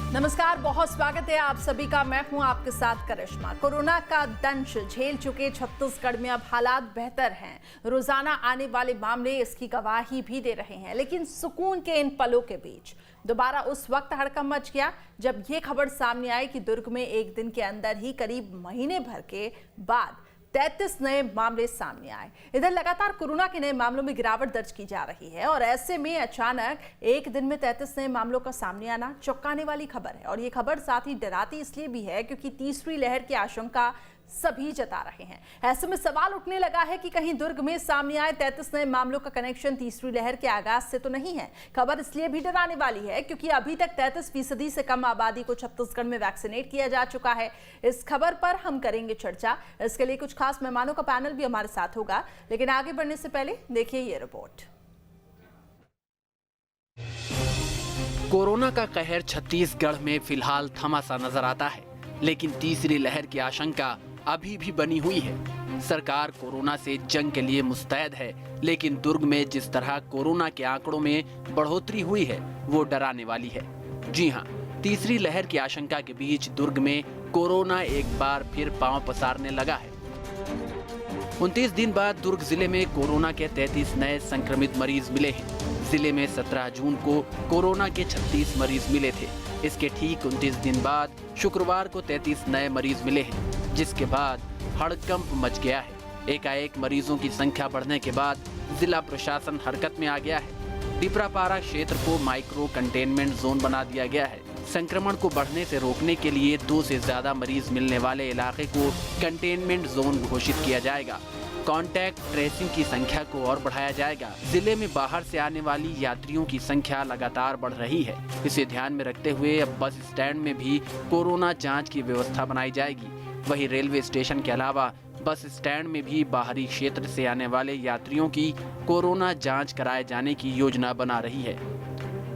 नमस्कार, बहुत स्वागत है आप सभी का। मैं हूं आपके साथ करिश्मा। कोरोना का दंश झेल चुके छत्तीसगढ़ में अब हालात बेहतर हैं। रोजाना आने वाले मामले इसकी गवाही भी दे रहे हैं। लेकिन सुकून के इन पलों के बीच दोबारा उस वक्त हड़कंप मच गया जब ये खबर सामने आई कि दुर्ग में एक दिन के अंदर ही करीब महीने भर के बाद 33 नए मामले सामने आए। इधर लगातार कोरोना के नए मामलों में गिरावट दर्ज की जा रही है और ऐसे में अचानक एक दिन में 33 नए मामलों का सामने आना चौंकाने वाली खबर है। और ये खबर साथ ही डराती इसलिए भी है क्योंकि तीसरी लहर की आशंका सभी जता रहे हैं। ऐसे में सवाल उठने लगा है कि कहीं दुर्ग में सामने आए 33 नए मामलों का कनेक्शन तीसरी लहर के आगाज से तो नहीं है। खबर इसलिए भी डराने वाली है क्योंकि अभी तक 33% से कम आबादी को छत्तीसगढ़ में वैक्सीनेट किया जा चुका है। इस खबर पर हम करेंगे चर्चा। इसके लिए कुछ खास मेहमानों का पैनल भी हमारे साथ होगा, लेकिन आगे बढ़ने से पहले देखिए ये रिपोर्ट। कोरोना का कहर छत्तीसगढ़ में फिलहाल थमा सा नजर आता है, लेकिन तीसरी लहर की आशंका अभी भी बनी हुई है। सरकार कोरोना से जंग के लिए मुस्तैद है, लेकिन दुर्ग में जिस तरह कोरोना के आंकड़ों में बढ़ोतरी हुई है वो डराने वाली है। जी हां, तीसरी लहर की आशंका के बीच दुर्ग में कोरोना एक बार फिर पांव पसारने लगा है। 29 दिन बाद दुर्ग जिले में कोरोना के 33 नए संक्रमित मरीज मिले हैं। जिले में 17 जून को कोरोना के 36 मरीज मिले थे। इसके ठीक 29 दिन बाद शुक्रवार को 33 नए मरीज मिले हैं, जिसके बाद हड़कंप मच गया है। एकाएक मरीजों की संख्या बढ़ने के बाद जिला प्रशासन हरकत में आ गया है। पिपरापारा क्षेत्र को माइक्रो कंटेनमेंट जोन बना दिया गया है। संक्रमण को बढ़ने से रोकने के लिए 2 से ज्यादा मरीज मिलने वाले इलाके को कंटेनमेंट जोन घोषित किया जाएगा। कॉन्टैक्ट ट्रेसिंग की संख्या को और बढ़ाया जाएगा। जिले में बाहर से आने वाली यात्रियों की संख्या लगातार बढ़ रही है। इसे ध्यान में रखते हुए अब बस स्टैंड में भी कोरोना जांच की व्यवस्था बनाई जाएगी। वहीं रेलवे स्टेशन के अलावा बस स्टैंड में भी बाहरी क्षेत्र से आने वाले यात्रियों की कोरोना जांच कराए जाने की योजना बना रही है।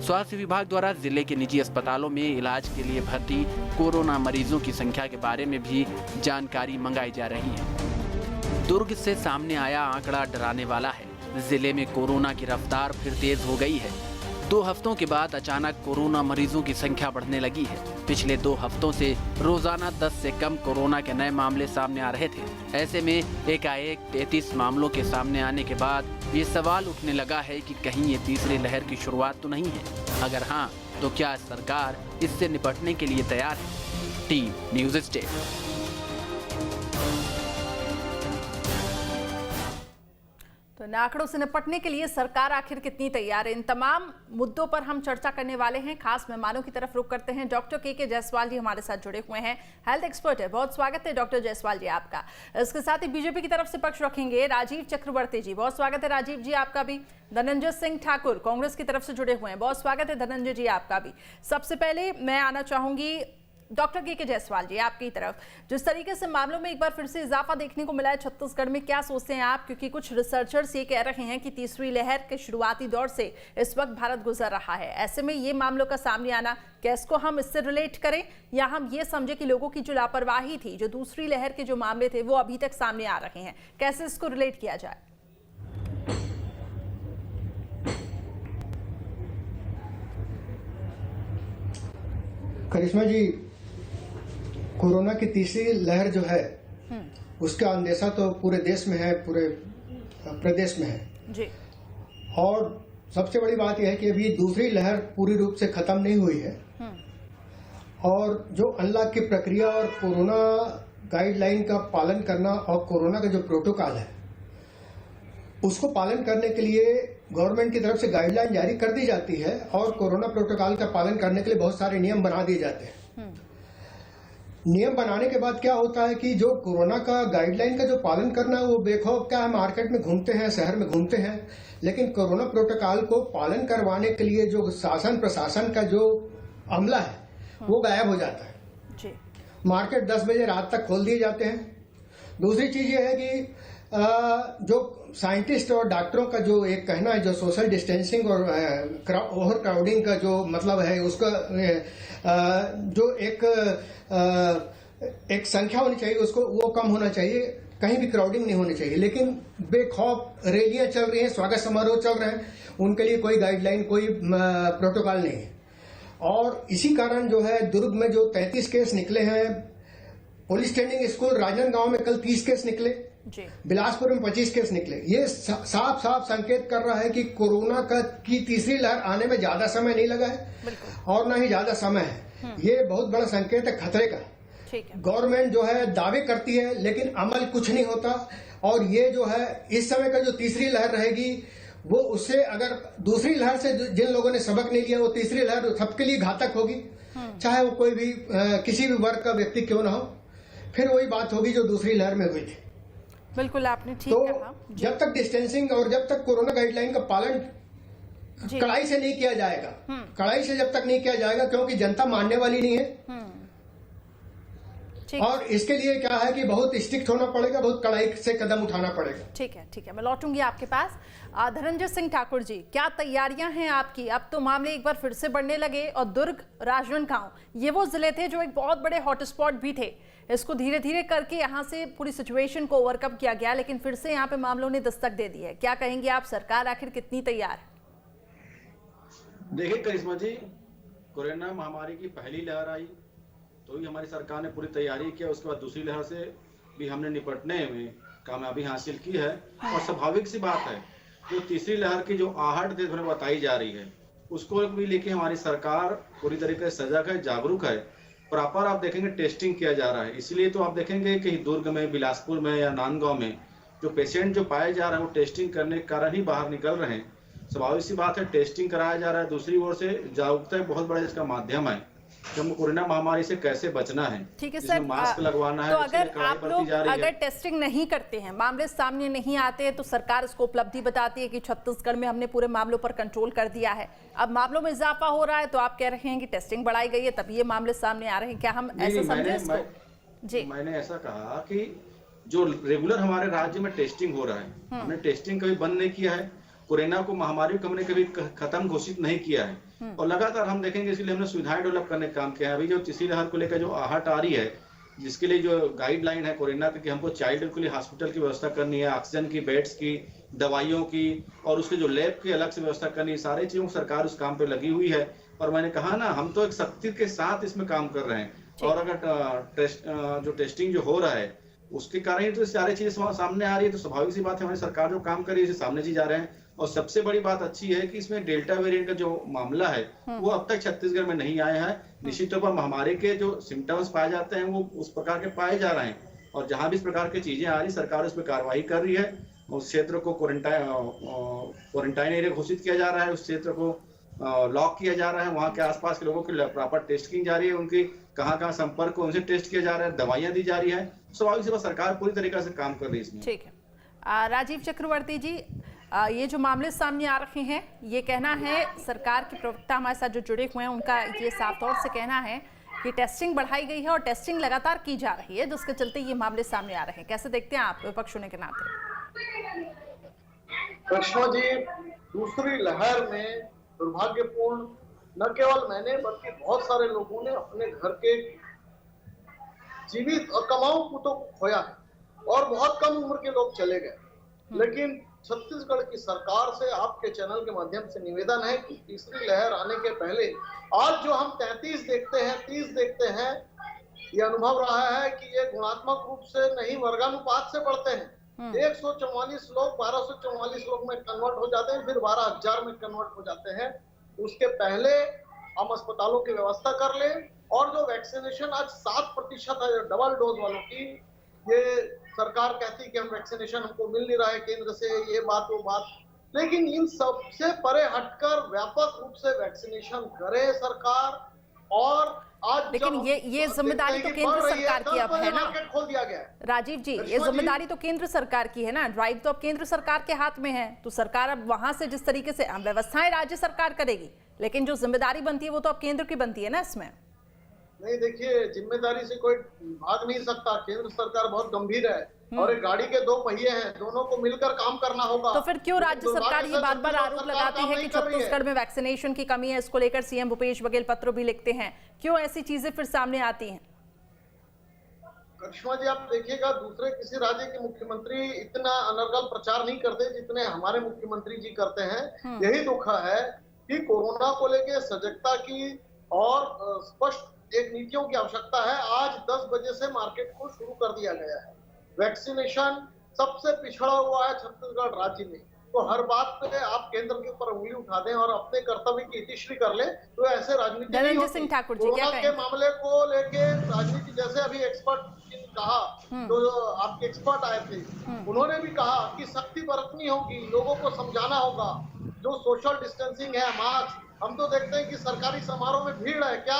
स्वास्थ्य विभाग द्वारा जिले के निजी अस्पतालों में इलाज के लिए भर्ती कोरोना मरीजों की संख्या के बारे में भी जानकारी मंगाई जा रही है। दुर्ग से सामने आया आंकड़ा डराने वाला है। जिले में कोरोना की रफ्तार फिर तेज हो गई है। 2 हफ्तों के बाद अचानक कोरोना मरीजों की संख्या बढ़ने लगी है। पिछले 2 हफ्तों से रोजाना 10 से कम कोरोना के नए मामले सामने आ रहे थे। ऐसे में एकाएक 33 मामलों के सामने आने के बाद ये सवाल उठने लगा है कि कहीं ये तीसरी लहर की शुरुआत तो नहीं है। अगर हाँ, तो क्या सरकार इससे निपटने के लिए तैयार है? Team news state. तो आंकड़ों से निपटने के लिए सरकार आखिर कितनी तैयार है, इन तमाम मुद्दों पर हम चर्चा करने वाले हैं। खास मेहमानों की तरफ रुख करते हैं। डॉक्टर के जायसवाल जी हमारे साथ जुड़े हुए हैं, हेल्थ एक्सपर्ट है। बहुत स्वागत है डॉक्टर जायसवाल जी आपका। इसके साथ ही बीजेपी की तरफ से पक्ष रखेंगे राजीव चक्रवर्ती जी। बहुत स्वागत है राजीव जी आपका भी। धनंजय सिंह ठाकुर कांग्रेस की तरफ से जुड़े हुए हैं। बहुत स्वागत है धनंजय जी आपका भी। सबसे पहले मैं आना चाहूंगी डॉक्टर के जायसवाल जी आपकी तरफ। जिस तरीके से मामलों में एक बार फिर से इजाफा देखने को मिला है छत्तीसगढ़ में, क्या सोचते हैं आप? क्योंकि कुछ रिसर्चर्स ये कह रहे हैं कि तीसरी लहर के शुरुआती दौर से इस वक्त भारत गुजर रहा है। ऐसे में ये मामलों का सामने आना, क्या इसको हम इससे रिलेट करें या हम ये समझे कि लोगों की जो लापरवाही थी, जो दूसरी लहर के जो मामले थे वो अभी तक सामने आ रहे हैं? कैसे इसको रिलेट किया जाए? करिश्मा जी, कोरोना की तीसरी लहर जो है उसका अंदेशा तो पूरे देश में है, पूरे प्रदेश में है जी। और सबसे बड़ी बात यह है कि अभी दूसरी लहर पूरी रूप से खत्म नहीं हुई है। और जो अनलॉक की प्रक्रिया और कोरोना गाइडलाइन का पालन करना और कोरोना का जो प्रोटोकॉल है उसको पालन करने के लिए गवर्नमेंट की तरफ से गाइडलाइन जारी कर दी जाती है और कोरोना प्रोटोकॉल का पालन करने के लिए बहुत सारे नियम बना दिए जाते हैं। नियम बनाने के बाद क्या होता है कि जो कोरोना का गाइडलाइन का जो पालन करना है वो बेखौफ क्या है, मार्केट में घूमते हैं, शहर में घूमते हैं, लेकिन कोरोना प्रोटोकॉल को पालन करवाने के लिए जो शासन प्रशासन का जो अमला है वो गायब हो जाता है जी। मार्केट 10 बजे रात तक खोल दिए जाते हैं। दूसरी चीज ये है कि जो साइंटिस्ट और डॉक्टरों का जो एक कहना है, जो सोशल डिस्टेंसिंग और ओवर क्राउडिंग का जो मतलब है, उसका जो एक संख्या होनी चाहिए, उसको वो कम होना चाहिए, कहीं भी क्राउडिंग नहीं होनी चाहिए। लेकिन बेखौफ रैलियां चल रही हैं, स्वागत समारोह चल रहे हैं, उनके लिए कोई गाइडलाइन, कोई प्रोटोकॉल नहीं है। और इसी कारण जो है दुर्ग में जो 33 केस निकले हैं, पुलिस ट्रेनिंग स्कूल राजनांदगांव में कल 30 केस निकले जी। बिलासपुर में 25 केस निकले। ये साफ साफ संकेत कर रहा है कि कोरोना की तीसरी लहर आने में ज्यादा समय नहीं लगा है और न ही ज्यादा समय है। ये बहुत बड़ा संकेत है खतरे का। गवर्नमेंट जो है दावे करती है लेकिन अमल कुछ नहीं होता, और ये जो है इस समय का जो तीसरी लहर रहेगी वो उससे अगर दूसरी लहर से जिन लोगों ने सबक नहीं लिया वो तीसरी लहर सबके लिए घातक होगी, चाहे वो कोई भी किसी भी वर्ग का व्यक्ति क्यों ना हो। फिर वही बात होगी जो दूसरी लहर में हुई थी। बिल्कुल आपने ठीक कहा। जब तक डिस्टेंसिंग और जब तक कोरोना गाइडलाइन का पालन कड़ाई से नहीं किया जाएगा, कड़ाई से जब तक नहीं किया जाएगा, क्योंकि जनता मानने वाली नहीं है, और इसके लिए क्या है कि बहुत स्ट्रिक्ट होना पड़ेगा, बहुत कड़ाई से कदम उठाना पड़ेगा। ठीक है, मैं लौटूंगी आपके पास। धनंजय सिंह ठाकुर जी, क्या तैयारियां हैं आपकी? अब तो मामले एक बार फिर से बढ़ने लगे और दुर्ग, राजनांदगांव ये वो जिले थे जो एक बहुत बड़े हॉटस्पॉट भी थे। इसको धीरे धीरे करके यहाँ से पूरी सिचुएशन को ओवरकम किया गया, लेकिन फिर से यहाँ पे मामलों ने दस्तक दे दी है। क्या कहेंगे आप, सरकार आखिर कितनी तैयार है? देखिए करिश्मा जी, कोरोना महामारी की पहली लहर आई तो ही हमारी सरकार ने पूरी तैयारी किया, उसके बाद दूसरी लहर से भी हमने निपटने में कामयाबी हासिल की है। और स्वाभाविक सी बात है, जो तीसरी लहर की जो आहट देश भर में बताई जा रही है उसको भी लेके हमारी सरकार पूरी तरीके से सजग है, जागरूक है। प्रॉपर आप देखेंगे टेस्टिंग किया जा रहा है, इसलिए तो आप देखेंगे कि दुर्ग में, बिलासपुर में या नांदगांव में जो पेशेंट जो पाए जा रहे हैं वो टेस्टिंग करने के कारण ही बाहर निकल रहे हैं। स्वाभाविक सी बात है, टेस्टिंग कराया जा रहा है। दूसरी ओर से जागरूकता बहुत बड़ा इसका माध्यम है कि हमको कोरोना महामारी से कैसे बचना है। ठीक है सर, मास्क लगवाना है। तो अगर आप लोग अगर टेस्टिंग नहीं करते हैं, मामले सामने नहीं आते हैं, तो सरकार इसको उपलब्धि बताती है कि छत्तीसगढ़ में हमने पूरे मामलों पर कंट्रोल कर दिया है। अब मामलों में इजाफा हो रहा है तो आप कह रहे हैं कि टेस्टिंग बढ़ाई गई है तभी ये मामले सामने आ रहे हैं, क्या हम ऐसा समझे इसको? जी, मैंने ऐसा कहा कि जो रेगुलर हमारे राज्य में टेस्टिंग हो रहा है, हमने टेस्टिंग कभी बंद नहीं किया है। कोरोना को महामारी को हमने कभी खत्म घोषित नहीं किया है और लगातार हम देखेंगे, इसलिए हमने सुविधाएं डेवलप करने का काम किया है। अभी जो तीसरी लहर को लेकर जो आहट आ रही है, जिसके लिए जो गाइडलाइन है कोरोना की, हमको चाइल्ड के लिए हॉस्पिटल की व्यवस्था करनी है, ऑक्सीजन की, बेड्स की, दवाइयों की और उसके जो लैब की अलग से व्यवस्था करनी है, सारी चीजों सरकार उस काम पे लगी हुई है। और मैंने कहा ना, हम तो एक सख्ती के साथ इसमें काम कर रहे हैं। और अगर जो टेस्टिंग जो हो रहा है उसके कारण ही तो सारी चीजें सामने आ रही है, तो स्वाभाविक सी बात है हमारी सरकार जो काम कर रही है उसे सामने जी जा रहे हैं। और सबसे बड़ी बात अच्छी है कि इसमें डेल्टा वेरिएंट का जो मामला है वो अब तक छत्तीसगढ़ में नहीं आया है। निश्चित तौर पर महामारी के जो सिम्टम्स पाए जाते हैं वो उस प्रकार के पाए जा रहे हैं, और जहां भी इस प्रकार की चीजें आ रही सरकार उस पर कार्रवाई कर रही है। उस क्षेत्र को क्वारंटाइन एरिया घोषित किया जा रहा है, उस क्षेत्र को लॉक किया जा रहा है, वहां के आसपास के लोगों की प्रॉपर टेस्ट की जा रही है, उनकी कहाँ संपर्क हो उनसे टेस्ट किया जा रहा है, दवाइयां दी जा रही है। स्वाभाविक से सरकार पूरी तरीके से काम कर रही है इसमें। ठीक है, राजीव चक्रवर्ती जी, ये जो मामले सामने आ रहे हैं, ये कहना है सरकार के प्रवक्ता हमारे साथ जो जुड़े हुए हैं उनका ये साफ तौर से कहना है कि टेस्टिंग बढ़ाई गई है और टेस्टिंग लगातार की जा रही है, जिसके चलते ये मामले सामने आ रहे हैं। कैसे देखते हैं आप विपक्ष होने के नाते? करिश्मा जी, दूसरी लहर में दुर्भाग्यपूर्ण न केवल मैंने बल्कि बहुत सारे लोगों ने अपने घर के जीवित और कमाऊ को तो खोया है और बहुत कम उम्र के लोग चले गए। लेकिन छत्तीसगढ़ की सरकार से आपके चैनल के माध्यम से निवेदन है कि तीसरी लहर आने के पहले आज जो हम 33 देखते हैं, 30 देखते हैं, ये अनुभव रहा है कि ये गुणात्मक रूप से नहीं वर्गानुपात से बढ़ते हैं। 144 लोग 1244 लोग में कन्वर्ट हो जाते हैं, फिर 12,000 में कन्वर्ट हो जाते हैं। उसके पहले हम अस्पतालों की व्यवस्था कर ले, और जो वैक्सीनेशन आज 7% है डबल डोज वालों की, ये सरकार कहती कि हम वैक्सीनेशन हमको मिल नहीं रहा है केंद्र से, ये बात वो बात, लेकिन इन सबसे परे हटकर व्यापक रूप से वैक्सीनेशन करे सरकार। और आज लेकिन ये जिम्मेदारी तो केंद्र सरकार की अब है ना, खोल दिया गया है। राजीव जी, ये जिम्मेदारी तो केंद्र सरकार की है ना, ड्राइव तो अब केंद्र सरकार के हाथ में है। तो सरकार अब वहां से जिस तरीके से व्यवस्थाएं राज्य सरकार करेगी, लेकिन जो जिम्मेदारी बनती है वो तो अब केंद्र की बनती है ना इसमें। नहीं, देखिए, जिम्मेदारी से कोई भाग नहीं सकता। केंद्र सरकार बहुत गंभीर है और एक गाड़ी के दो पहिए हैं, दोनों को मिलकर काम करना होगा। तो फिर क्यों राज्य सरकार ये बार बार आरोप लगाती है कि छत्तीसगढ़ में वैक्सीनेशन की कमी है? इसको लेकर सीएम भूपेश बघेल पत्र भी लिखते हैं, क्यों ऐसी चीजें फिर सामने आती हैं? करिश्मा जी, आप देखिएगा, दूसरे किसी राज्य के मुख्यमंत्री इतना अनर्गल प्रचार नहीं करते जितने हमारे मुख्यमंत्री जी करते हैं। यही दुख है कि कोरोना को लेकर सजगता की और स्पष्ट एक नीतियों की आवश्यकता है। आज 10 बजे से मार्केट को शुरू कर दिया गया है। वैक्सीनेशन सबसे पिछड़ा हुआ है छत्तीसगढ़ राज्य में, तो हर बात पे आप केंद्र के ऊपर उंगली उठा दें और अपने कर्तव्य की इतिश्री कर ले, तो ऐसे राजनीति नहीं होती। सिंह ठाकुर जी, क्या कोरोना के मामले को लेके राजनीति, जैसे अभी एक्सपर्ट कहा, तो आपके एक्सपर्ट आए थे, उन्होंने भी कहा कि सख्ती बरतनी होगी, लोगों को समझाना होगा, जो सोशल डिस्टेंसिंग है, मास्क। हम तो देखते हैं कि सरकारी समारोह में भीड़ है, क्या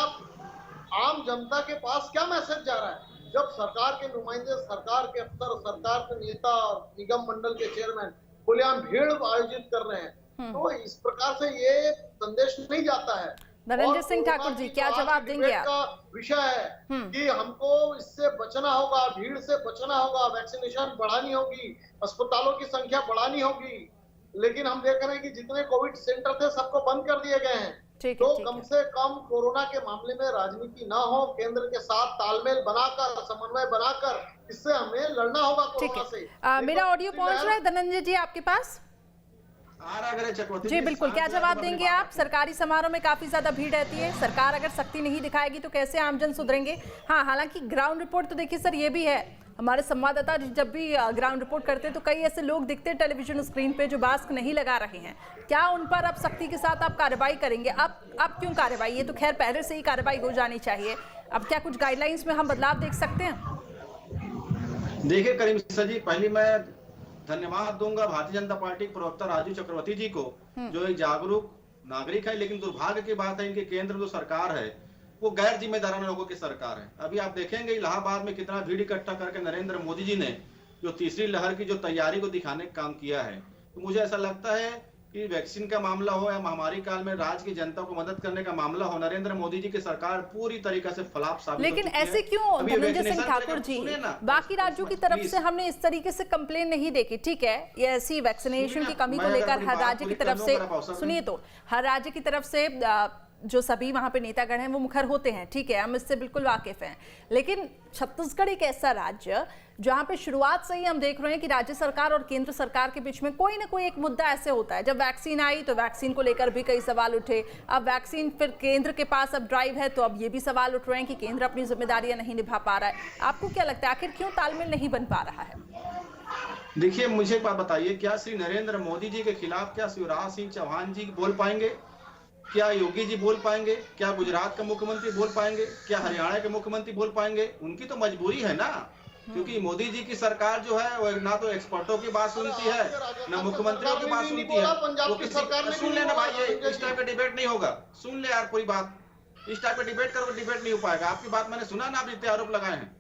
आम जनता के पास क्या मैसेज जा रहा है? जब सरकार के नुमाइंदे, सरकार के अफसर, सरकार के नेता, निगम मंडल के चेयरमैन खुलेआम भीड़ आयोजित कर रहे हैं, तो इस प्रकार से ये संदेश नहीं जाता है। नरेंद्र सिंह ठाकुर जी, क्या जवाब देंगे आप? का विषय है कि हमको इससे बचना होगा, भीड़ से बचना होगा, वैक्सीनेशन बढ़ानी होगी, अस्पतालों की संख्या बढ़ानी होगी। लेकिन हम देख रहे हैं कि जितने कोविड सेंटर थे सबको बंद कर दिए गए हैं। तो कम से कम कोरोना के मामले में राजनीति ना हो, केंद्र के साथ तालमेल बनाकर, समन्वय बनाकर, इससे हमें लड़ना होगा कोरोना से। मेरा ऑडियो पहुंच रहा है धनंजय जी आपके पास? जी बिल्कुल, क्या जवाब देंगे आप? सरकारी समारोह में काफी ज्यादा भीड़ रहती है, सरकार अगर सख्ती नहीं दिखाएगी तो कैसे आमजन सुधरेंगे? हाँ, हालांकि ग्राउंड रिपोर्ट तो देखिए सर, ये भी है, हमारे संवाददाता जब भी ग्राउंड रिपोर्ट करते हैं तो कई ऐसे लोग दिखते हैं टेलीविजन स्क्रीन पे जो मास्क नहीं लगा रहे हैं। क्या उन पर अब सख्ती के साथ आप कार्रवाई करेंगे? अब क्यों कार्रवाई? ये तो खैर पहले से ही कार्रवाई हो जानी चाहिए। अब क्या कुछ गाइडलाइंस में हम बदलाव देख सकते हैं? देखिए करीम जी, पहले मैं धन्यवाद दूंगा भारतीय जनता पार्टी के प्रवक्ता राजू चक्रवर्ती जी को, जो एक जागरूक नागरिक है। लेकिन दुर्भाग्य की बात है, इनके केंद्र जो सरकार है वो गैर जिम्मेदाराना लोगों की सरकार है। अभी आप देखेंगे इलाहाबाद में कितना भीड़ इकट्ठा करके नरेंद्र मोदी जी ने जो तीसरी लहर की जो तैयारी को दिखाने का काम किया है। तो मुझे ऐसा लगता है कि वैक्सीन का मामला हो या महामारी काल में राज्य की जनता को मदद करने का मामला हो, नरेंद्र मोदी जी की सरकार पूरी तरीके से फ्लॉप साबित लेकिन ऐसे क्यों धनंजय सिंह ठाकुर जी, बाकी राज्यों की तरफ से हमने इस तरीके से कंप्लेन नहीं देखी। ठीक है, ये ऐसी वैक्सीनेशन की कमी को लेकर हर राज्य की तरफ से, सुनिए तो, हर राज्य की तरफ से जो सभी वहां पे नेतागण हैं वो मुखर होते हैं, ठीक है, हम इससे बिल्कुल वाकिफ हैं। लेकिन छत्तीसगढ़ एक ऐसा राज्य जहां पे शुरुआत से ही हम देख रहे हैं कि राज्य सरकार और केंद्र सरकार के बीच में कोई ना कोई एक मुद्दा ऐसे होता है। जब वैक्सीन आई तो वैक्सीन को लेकर भी कई सवाल उठे, अब वैक्सीन फिर केंद्र के पास अब ड्राइव है तो अब ये भी सवाल उठ रहे हैं कि केंद्र अपनी जिम्मेदारियां नहीं निभा पा रहा है। आपको क्या लगता है, आखिर क्यों तालमेल नहीं बन पा रहा है? देखिए, मुझे एक बात बताइए, क्या श्री नरेंद्र मोदी जी के खिलाफ क्या शिवराज सिंह चौहान जी बोल पाएंगे? क्या योगी जी बोल पाएंगे? क्या गुजरात का मुख्यमंत्री बोल पाएंगे? क्या हरियाणा के मुख्यमंत्री बोल पाएंगे? उनकी तो मजबूरी है ना, क्योंकि मोदी जी की सरकार जो है वो ना तो एक्सपर्टों की बात सुनती है, ना मुख्यमंत्रियों की बात सुनती है। वो किसी सुन लेना भाई, ये इस टाइप का डिबेट नहीं होगा, सुन ले यार पूरी बात। इस टाइप का डिबेट करो, डिबेट नहीं हो पाएगा। आपकी बात मैंने सुना ना, आप जितने आरोप लगाए हैं,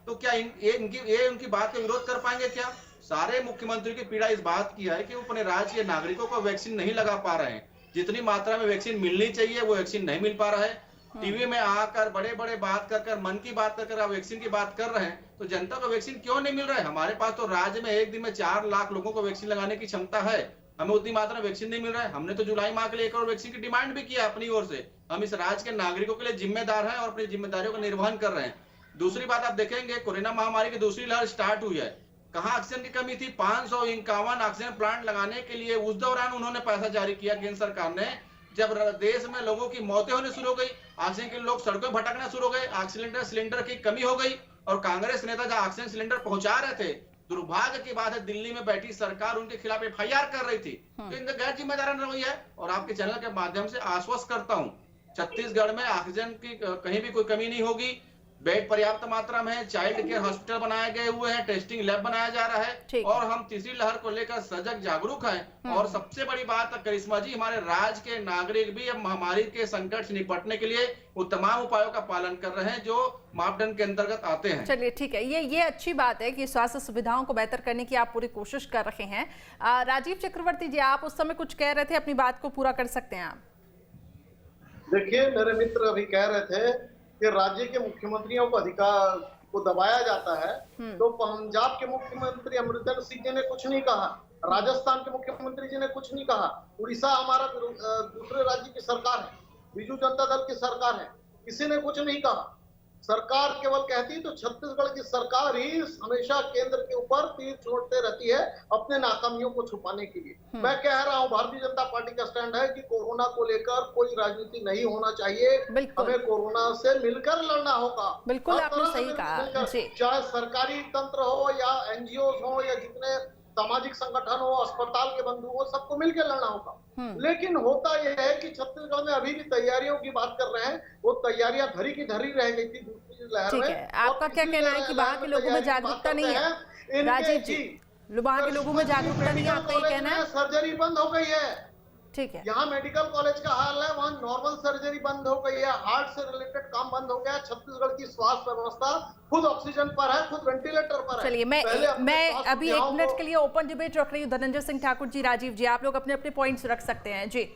तो क्या ये उनकी बात का विरोध कर पाएंगे? क्या सारे मुख्यमंत्री की पीड़ा इस बात की है कि वो अपने राज्य के नागरिकों को वैक्सीन नहीं लगा पा रहे हैं। जितनी मात्रा में वैक्सीन मिलनी चाहिए वो वैक्सीन नहीं मिल पा रहा है। टीवी में आकर बड़े बड़े बात कर मन की बात कर आप वैक्सीन की बात कर रहे हैं, तो जनता को वैक्सीन क्यों नहीं मिल रहा है? हमारे पास तो राज्य में एक दिन में 4 लाख लोगों को वैक्सीन लगाने की क्षमता है, हमें उतनी मात्रा में वैक्सीन नहीं मिल रहा है। हमने तो जुलाई माह के लिए 1 करोड़ वैक्सीन की डिमांड भी किया अपनी ओर से। हम इस राज्य के नागरिकों के लिए जिम्मेदार हैं और अपनी जिम्मेदारियों का निर्वहन कर रहे हैं। दूसरी बात आप देखेंगे, कोरोना महामारी की दूसरी लहर स्टार्ट हुई है, कहाँ ऑक्सीजन की कमी थी? 551 ऑक्सीजन प्लांट लगाने के लिए उस दौरान उन्होंने पैसा जारी किया केंद्र सरकार ने, जब देश में लोगों की मौतें होने शुरू हो गई, ऑक्सीजन के लोग सड़कों पर भटकना शुरू हो गए, ऑक्सीजन सिलेंडर की कमी हो गई और कांग्रेस नेता जहां ऑक्सीजन सिलेंडर पहुंचा रहे थे, दुर्भाग्य की बात है दिल्ली में बैठी सरकार उनके खिलाफ एफआईआर कर रही थी। तो इनका गैर जिम्मेदाराना रवैया है। और आपके चैनल के माध्यम से आश्वस्त करता हूं, छत्तीसगढ़ में ऑक्सीजन की कहीं भी कोई कमी नहीं होगी। बेड पर्याप्त मात्रा में है, चाइल्ड केयर हॉस्पिटल बनाए गए हुए हैं, टेस्टिंग लैब बनाया जा रहा है और हम तीसरी लहर को लेकर सजग जागरूक हैं। और सबसे बड़ी बात करिश्मा जी, हमारे राज्य के नागरिक भी अब महामारी के संकट से निपटने के लिए वो तमाम उपायों का पालन कर रहे हैं जो मापदंड के अंतर्गत आते हैं। चलिए ठीक है, ये अच्छी बात है कि स्वास्थ्य सुविधाओं को बेहतर करने की आप पूरी कोशिश कर रहे हैं। राजीव चक्रवर्ती जी, आप उस समय कुछ कह रहे थे, अपनी बात को पूरा कर सकते हैं आप। देखिए, मेरे मित्र अभी कह रहे थे कि राज्य के मुख्यमंत्रियों को अधिकार को दबाया जाता है, तो पंजाब के मुख्यमंत्री अमरिंदर सिंह जी ने कुछ नहीं कहा, राजस्थान के मुख्यमंत्री जी ने कुछ नहीं कहा, उड़ीसा हमारा दूसरे राज्य की सरकार है, बीजू जनता दल की सरकार है, किसी ने कुछ नहीं कहा। सरकार केवल कहती तो छत्तीसगढ़ की सरकार ही हमेशा केंद्र के ऊपर तीर छोड़ते रहती है अपने नाकामियों को छुपाने के लिए। मैं कह रहा हूं भारतीय जनता पार्टी का स्टैंड है कि कोरोना को लेकर कोई राजनीति नहीं होना चाहिए। हमें कोरोना से मिलकर लड़ना होगा। बिल्कुल, आपने सही कहा। चाहे सरकारी तंत्र हो या एनजीओ हो या जितने सामाजिक संगठन हो, अस्पताल के बंधु हो, सबको मिलकर लड़ना होगा। लेकिन होता यह है कि छत्तीसगढ़ में अभी भी तैयारियों की बात कर रहे हैं, वो तैयारियां धरी की धरी रह गई थी दूसरी लहर में। ठीक है, आपका क्या कहना है कि वहाँ के लोगों में जागरूकता नहीं है? राजीव जी, वहाँ के लोगों में जागरूकता नहीं है, आपका ये कहना है? सर्जरी बंद हो गई है। ठीक है, यहाँ मेडिकल कॉलेज का हाल है, वहाँ नॉर्मल सर्जरी बंद हो गई है, हार्ट से रिलेटेड काम बंद हो गया। छत्तीसगढ़ की स्वास्थ्य व्यवस्था खुद ऑक्सीजन पर है, खुद वेंटिलेटर पर है। चलिए, मैं अभी 1 मिनट के लिए ओपन डिबेट रख रही हूँ। धनंजय सिंह ठाकुर जी, राजीव जी, आप लोग अपने अपने पॉइंट्स रख सकते हैं जी।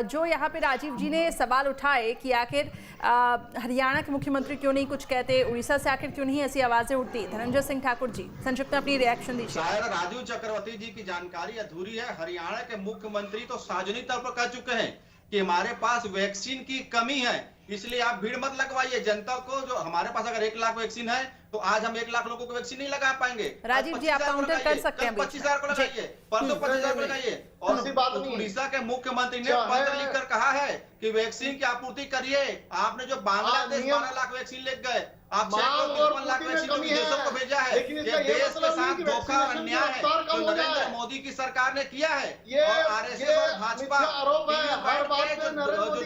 जो यहाँ पे राजीव जी ने सवाल उठाए कि आखिर हरियाणा के मुख्यमंत्री क्यों नहीं कुछ कहते, उड़ीसा से आखिर क्यों नहीं ऐसी आवाजें उठती। धनंजय सिंह ठाकुर जी, संक्षिप्त में अपनी रिएक्शन दीजिए। शायद राजीव चक्रवर्ती जी की जानकारी अधूरी है। हरियाणा के मुख्यमंत्री तो सार्वजनिक तौर पर कह चुके हैं कि हमारे पास वैक्सीन की कमी है, इसलिए आप भीड़ मत लगवाइए जनता को। जो हमारे पास अगर 1 लाख वैक्सीन है तो आज हम 1 लाख लोगों को वैक्सीन नहीं लगा पाएंगे। राजीव जी, आप काउंटर कर सकते हैं। 25,000 को लगाइए, परसों 25,000 को लगाइए। और उड़ीसा के मुख्यमंत्री ने पत्र लिखकर कहा है कि वैक्सीन की आपूर्ति करिए। आपने जो बांग्लादेश 12 लाख वैक्सीन ले गए, आप 6 लाख वैक्सीन विदेशों को भेजा है। ये देश के साथ धोखा और अन्याय है जो नरेंद्र मोदी की सरकार ने किया है। और आरएसएस और भाजपा जो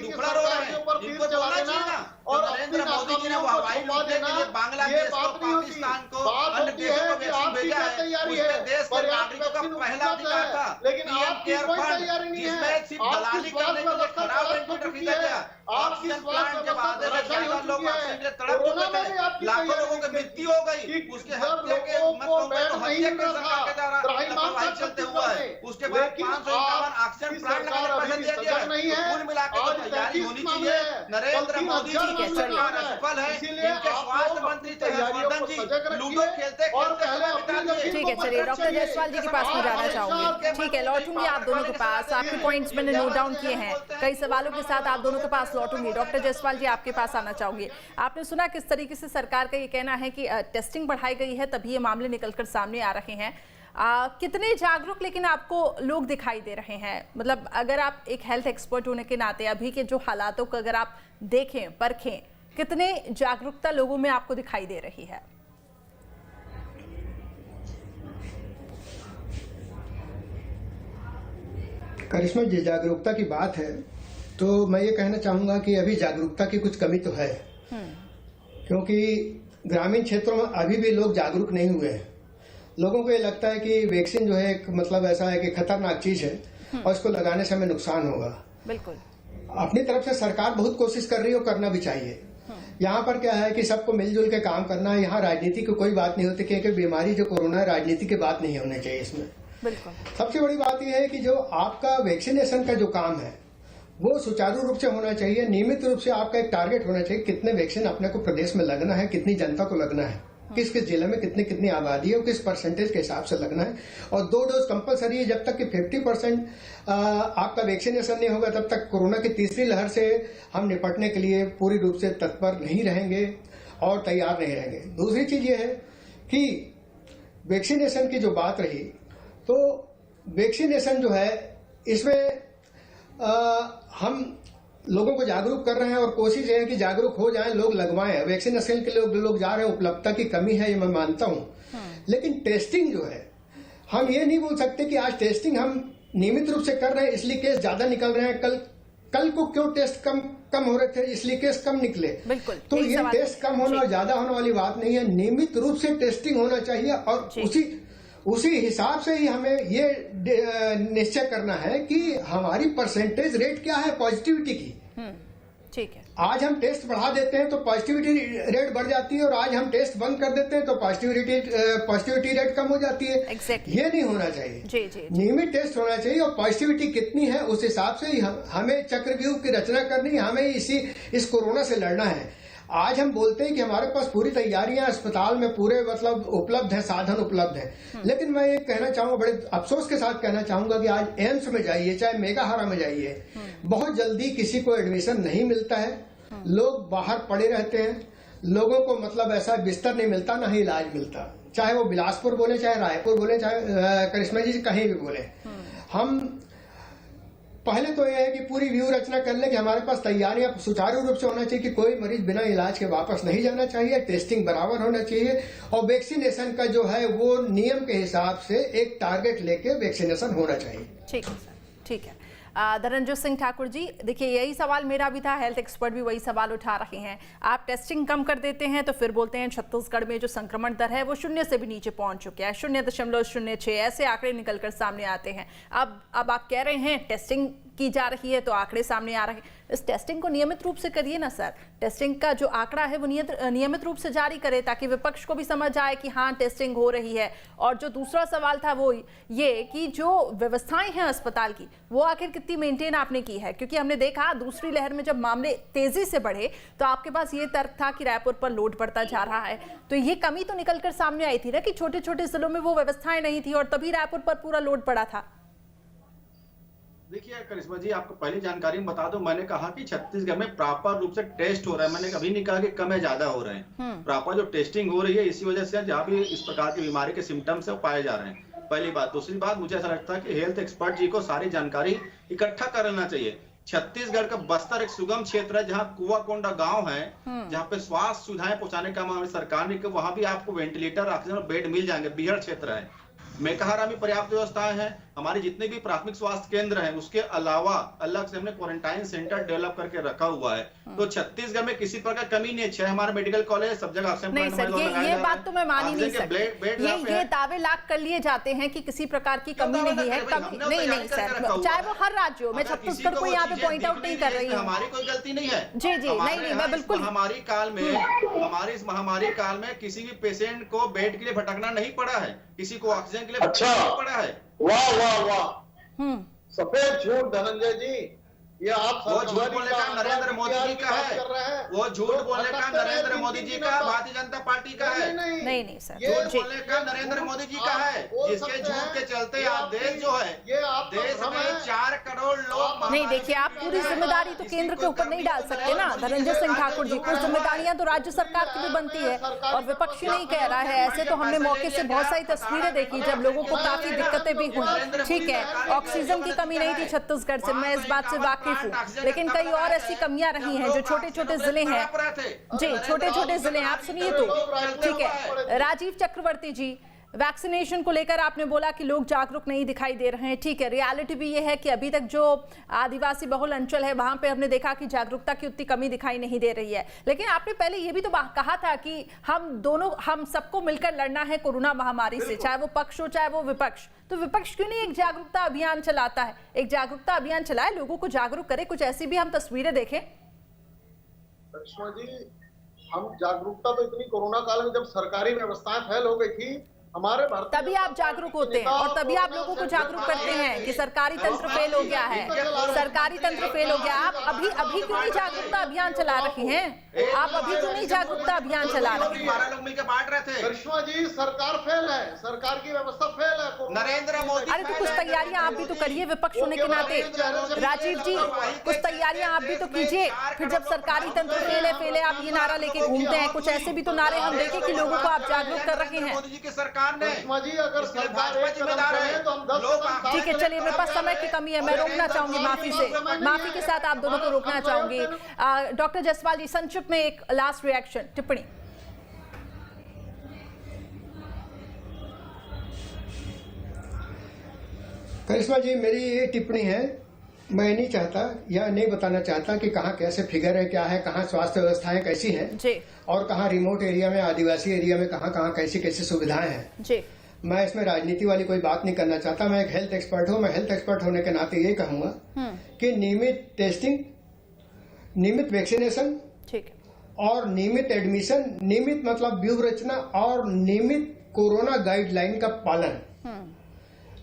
दुखड़ा रो रहे हैं, इनको बोलना चाहिए ना। और नरेंद्र मोदी जी ने वो हवाई लूटने के लिए बांग्लादेश को, पाकिस्तान को, अन्य देशों को वैक्सीन भेजा है। उसमें देश के नागरिकों का पहला अधिकार था पीएम केयर फंड, जिसमें सिर्फ दलाली करने के लिए खराब वेंटिलेटर खरीदा गया। ऑक्सीजन प्लांट के बाद लोग ऑक्सीजन के तड़प चुके थे, लाखों लोगों की मृत्यु हो गई। उसके हत्या के हत्या के सरकार के द्वारा चलते हुआ है। उसके बाद 551 ऑक्सीजन प्लांट लगाने का पैसा दिया गया है। कुल मिलाकर तैयारी होनी चाहिए। नरेंद्र मोदी जी की सरकार असफल है। इनके स्वास्थ्य मंत्री थे हर्षवर्धन जी, लूडो खेलते खेलते। ठीक है, चलिए डॉक्टर जायसवाल जी के पास में जाना चाहूंगी। ठीक है, लौटूंगी आप दोनों के पास। आपके पॉइंट्स मैंने नोट डाउन किए हैं, कई सवालों के साथ आप दोनों के पास लौटूंगी। डॉक्टर जायसवाल जी, आपके पास आना चाहूंगी। आपने सुना किस तरीके से सरकार का ये कहना है कि टेस्टिंग बढ़ाई गई है, तभी ये मामले निकलकर सामने आ रहे हैं। कितने जागरूक लेकिन आपको लोग दिखाई दे रहे हैं? मतलब अगर आप एक हेल्थ एक्सपर्ट होने के नाते अभी के जो हालातों को अगर आप देखें, परखें, कितने जागरूकता लोगों में आपको दिखाई दे रही है? करिश्मा जी, जागरूकता की बात है तो मैं ये कहना चाहूंगा कि अभी जागरूकता की कुछ कमी तो है, क्योंकि ग्रामीण क्षेत्रों में अभी भी लोग जागरूक नहीं हुए हैं। लोगों को ये लगता है कि वैक्सीन जो है एक मतलब ऐसा है कि खतरनाक चीज है और इसको लगाने से हमें नुकसान होगा। बिल्कुल, अपनी तरफ से सरकार बहुत कोशिश कर रही है और करना भी चाहिए। यहाँ पर क्या है कि सबको मिलजुल के काम करना है। यहाँ राजनीति की कोई बात नहीं होती, क्योंकि बीमारी जो कोरोना है, राजनीति की बात नहीं होनी चाहिए इसमें। बिल्कुल, सबसे बड़ी बात यह है कि जो आपका वैक्सीनेशन का जो काम है वो सुचारू रूप से होना चाहिए। नियमित रूप से आपका एक टारगेट होना चाहिए, कितने वैक्सीन अपने को प्रदेश में लगना है, कितनी जनता को लगना है, किस किस जिले में कितनी आबादी है और किस परसेंटेज के हिसाब से लगना है। और 2 डोज कंपलसरी है। जब तक कि 50% आपका वैक्सीनेशन नहीं होगा, तब तक कोरोना की तीसरी लहर से हम निपटने के लिए पूरी रूप से तत्पर नहीं रहेंगे और तैयार नहीं रहेंगे। दूसरी चीज ये है कि वैक्सीनेशन की जो बात रही, तो वैक्सीनेशन जो है इसमें हम लोगों को जागरूक कर रहे हैं और कोशिश है कि जागरूक हो जाएं, लोग लगवाएं। वैक्सीनेशन के लिए लोग जा रहे हैं, उपलब्धता की कमी है, ये मैं मानता हूं। लेकिन टेस्टिंग जो है, हम ये नहीं बोल सकते कि आज टेस्टिंग हम नियमित रूप से कर रहे हैं इसलिए केस ज्यादा निकल रहे हैं। कल को क्यों टेस्ट कम हो रहे थे इसलिए केस कम निकले। बिल्कुल, तो ये टेस्ट कम होना और ज्यादा होने वाली बात नहीं है। नियमित रूप से टेस्टिंग होना चाहिए और उसी हिसाब से ही हमें ये निश्चय करना है कि हमारी परसेंटेज रेट क्या है पॉजिटिविटी की। ठीक है, आज हम टेस्ट बढ़ा देते हैं तो पॉजिटिविटी रेट बढ़ जाती है, और आज हम टेस्ट बंद कर देते हैं तो पॉजिटिविटी रेट कम हो जाती है। Exactly. ये नहीं होना चाहिए। जी। नियमित टेस्ट होना चाहिए और पॉजिटिविटी कितनी है उस हिसाब से ही हमें चक्रव्यूह की रचना करनी है। हमें इस कोरोना से लड़ना है। आज हम बोलते हैं कि हमारे पास पूरी तैयारियां अस्पताल में पूरे मतलब उपलब्ध है, साधन उपलब्ध है। लेकिन मैं ये कहना चाहूंगा, बड़े अफसोस के साथ कहना चाहूंगा कि आज एम्स में जाइए, चाहे मेगाहारा में जाइए, बहुत जल्दी किसी को एडमिशन नहीं मिलता है। लोग बाहर पड़े रहते हैं, लोगों को मतलब ऐसा बिस्तर नहीं मिलता, ना ही इलाज मिलता, चाहे वो बिलासपुर बोले, चाहे रायपुर बोले, चाहे करिश्मा जी कहीं भी बोले। हम पहले तो यह है कि पूरी व्यू रचना कर ले कि हमारे पास तैयारियां सुचारू रूप से होना चाहिए कि कोई मरीज बिना इलाज के वापस नहीं जाना चाहिए, टेस्टिंग बराबर होना चाहिए और वैक्सीनेशन का जो है वो नियम के हिसाब से एक टारगेट लेके वैक्सीनेशन होना चाहिए। ठीक है सर, ठीक है। धनंजय सिंह ठाकुर जी, देखिए यही सवाल मेरा भी था, हेल्थ एक्सपर्ट भी वही सवाल उठा रहे हैं। आप टेस्टिंग कम कर देते हैं तो फिर बोलते हैं छत्तीसगढ़ में जो संक्रमण दर है वो 0 से भी नीचे पहुंच चुका है, 0.06 ऐसे आंकड़े निकलकर सामने आते हैं। अब आप कह रहे हैं टेस्टिंग की जा रही है तो आंकड़े सामने आ रहे हैं। इस टेस्टिंग को नियमित रूप से करिए ना सर, टेस्टिंग का जो आंकड़ा है वो नियमित रूप से जारी करें ताकि विपक्ष को भी समझ आए कि हाँ टेस्टिंग हो रही है। और जो दूसरा सवाल था वो ये कि जो व्यवस्थाएं हैं अस्पताल की वो आखिर कितनी मेंटेन आपने की है, क्योंकि हमने देखा दूसरी लहर में जब मामले तेजी से बढ़े तो आपके पास ये तर्क था कि रायपुर पर लोड बढ़ता जा रहा है, तो ये कमी तो निकल कर सामने आई थी ना कि छोटे छोटे जिलों में वो व्यवस्थाएं नहीं थी और तभी रायपुर पर पूरा लोड पड़ा था। देखिए करिश्मा जी, आपको पहली जानकारी में बता दूं, मैंने कहा कि छत्तीसगढ़ में प्रॉपर रूप से टेस्ट हो रहा है। मैंने कभी नहीं कहा कि कम है ज्यादा हो रहे हैं। प्रॉपर जो टेस्टिंग हो रही है इसी वजह से जहाँ भी इस प्रकार की बीमारी के सिम्टम्स है वो पाए जा रहे हैं। पहली बात। दूसरी बात, मुझे ऐसा लगता है कि हेल्थ एक्सपर्ट जी को सारी जानकारी इकट्ठा कर लेना चाहिए। छत्तीसगढ़ का बस्तर एक सुगम क्षेत्र है जहाँ कुआकोंडा गांव है, जहाँ पे स्वास्थ्य सुविधाएं पहुंचाने का हमारी सरकार ने, वहां भी आपको वेंटिलेटर, ऑक्सीजन और बेड मिल जाएंगे। बीहड़ क्षेत्र है, मेकाहारा में पर्याप्त व्यवस्थाएं हैं। हमारे जितने भी प्राथमिक स्वास्थ्य केंद्र हैं उसके अलावा अलग से हमने क्वारंटाइन सेंटर डेवलप करके रखा हुआ है। तो छत्तीसगढ़ में किसी प्रकार कमी नहीं है। 6 हमारे मेडिकल कॉलेज सब जगह नहीं सर, ये बात तो मैं मान ही नहीं सकती। ये दावे लाख कर लिए जाते हैं कि किसी प्रकार की कमी नहीं है। नहीं सर, चाहे वो हर राज्य हो, मैं छत्तीसगढ़ को यहाँ पे पॉइंट आउट नहीं कर रही हूँ। हमारी कोई गलती नहीं है। जी नहीं, मैं बिल्कुल। हमारी इस महामारी काल में किसी भी पेशेंट को बेड के लिए भटकना नहीं पड़ा है, किसी को ऑक्सीजन के लिए भटकना नहीं पड़ा है। वाह वाह वाह, सफेद झूठ धनंजय जी, ये आप वो झूठ बोलने का नरेंद्र मोदी जी का है, वो झूठ बोलने का नरेंद्र मोदी जी का, भारतीय जनता पार्टी का है। नहीं सर, झूठ बोलने का नरेंद्र मोदी जी का है, जिसके झूठ के चलते आप देश जो है, देश में 4 करोड़ लोग। नहीं देखिए, आप पूरी जिम्मेदारी तो केंद्र के ऊपर नहीं डाल सकते ना धनंजय सिंह ठाकुर जी। कुछ जिम्मेदारियां तो राज्य सरकार की भी बनती है और विपक्ष नहीं कह रहा है। ऐसे तो हमने मौके से बहुत सारी तस्वीरें देखी जब लोगों को काफी दिक्कतें भी हुई। ठीक है, ऑक्सीजन की कमी नहीं थी छत्तीसगढ़ से, मैं इस बात से वाकिफ हूँ, लेकिन कई और ऐसी कमियां रही हैं जो छोटे छोटे जिले हैं। जी, छोटे छोटे जिले हैं। आप सुनिए तो ठीक है। राजीव चक्रवर्ती जी, वैक्सीनेशन को लेकर आपने बोला कि लोग जागरूक नहीं दिखाई दे रहे हैं। ठीक है, रियलिटी भी ये है कि अभी तक जो आदिवासी बहुल अंचल है वहां पे हमने देखा कि जागरूकता की उतनी कमी दिखाई नहीं दे रही है। लेकिन आपने पहले ये भी तो कहा था कि हम सबको मिलकर लड़ना है कोरोना महामारी से, चाहे वो पक्ष हो चाहे वो विपक्ष। तो विपक्ष क्यों नहीं एक जागरूकता अभियान चलाता है, एक जागरूकता अभियान चलाए, लोगों को जागरूक करे, कुछ ऐसी भी हम तस्वीरें देखें। करिश्मा जी, हम जागरूकता तो इतनी कोरोना काल में जब सरकारी व्यवस्थाएं फैल हो गई थी हमारे भारत, तभी आप जागरूक होते हैं और तभी आप लोगों को जागरूक करते हैं कि सरकारी तंत्र फेल हो गया है, सरकारी तंत्र फेल हो गया। आप अभी क्यों नहीं जागरूकता अभियान चला रही हैं? आप अभी क्यों नहीं जागरूकता अभियान चला रही हैं? 12 लोग मिलकर बांट रहे थे। करिश्मा जी, सरकार फेल है, सरकार की व्यवस्था फेल है। नरेंद्र मोदी, अरे तो कुछ तैयारियां आप भी तो करिए विपक्ष होने के नाते। राजीव जी, कुछ तैयारियां आप भी तो कीजिए। फिर जब सरकारी तंत्र फेल है आप ये नारा लेके घूमते हैं। कुछ ऐसे भी तो नारे हम देखें कि लोगों को आप जागरूक कर रहे हैं। मोदी जी की सरकार ने, अगर सरकार एक कदम करे तो हम 10 कदम। ठीक है, चलिए, मेरे पास समय की कमी है, मैं रोकना चाहूंगी माफी के साथ आप दोनों को रोकना चाहूंगी। डॉक्टर जायसवाल जी, संक्षिप्त में एक लास्ट रिएक्शन, टिप्पणी। करिश्मा जी, मेरी ये टिप्पणी है, मैं नहीं चाहता या नहीं बताना चाहता कि कहाँ कैसे फिगर है, क्या है, कहाँ स्वास्थ्य व्यवस्थाएं कैसी हैं जी, और कहाँ रिमोट एरिया में, आदिवासी एरिया में कहाँ कैसी कैसी सुविधाएं हैं जी। मैं इसमें राजनीति वाली कोई बात नहीं करना चाहता। मैं एक हेल्थ एक्सपर्ट हूँ। मैं हेल्थ एक्सपर्ट होने के नाते ये कहूंगा कि नियमित टेस्टिंग, नियमित वैक्सीनेशन, ठीक, और नियमित एडमिशन, नियमित मतलब व्यूह रचना और नियमित कोरोना गाइडलाइन का पालन,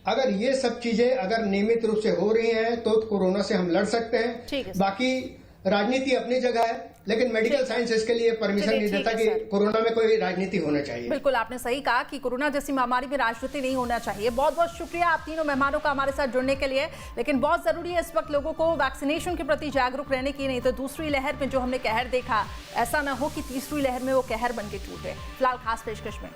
अगर ये सब चीजें अगर नियमित रूप से हो रही हैं तो कोरोना से हम लड़ सकते हैं। बाकी राजनीति अपनी जगह है, लेकिन मेडिकल साइंस इसके लिए परमिशन चलिए, नहीं ठीक देता है कि सर। कोरोना में कोई राजनीति होना चाहिए। बिल्कुल आपने सही कहा कि कोरोना जैसी महामारी में राजनीति नहीं होना चाहिए। बहुत बहुत शुक्रिया आप तीनों मेहमानों का हमारे साथ जुड़ने के लिए। लेकिन बहुत जरूरी है इस वक्त लोगों को वैक्सीनेशन के प्रति जागरूक रहने की, नहीं तो दूसरी लहर में जो हमने कहर देखा, ऐसा ना हो कि तीसरी लहर में वो कहर बन के टूटे। फिलहाल खास पेशकश में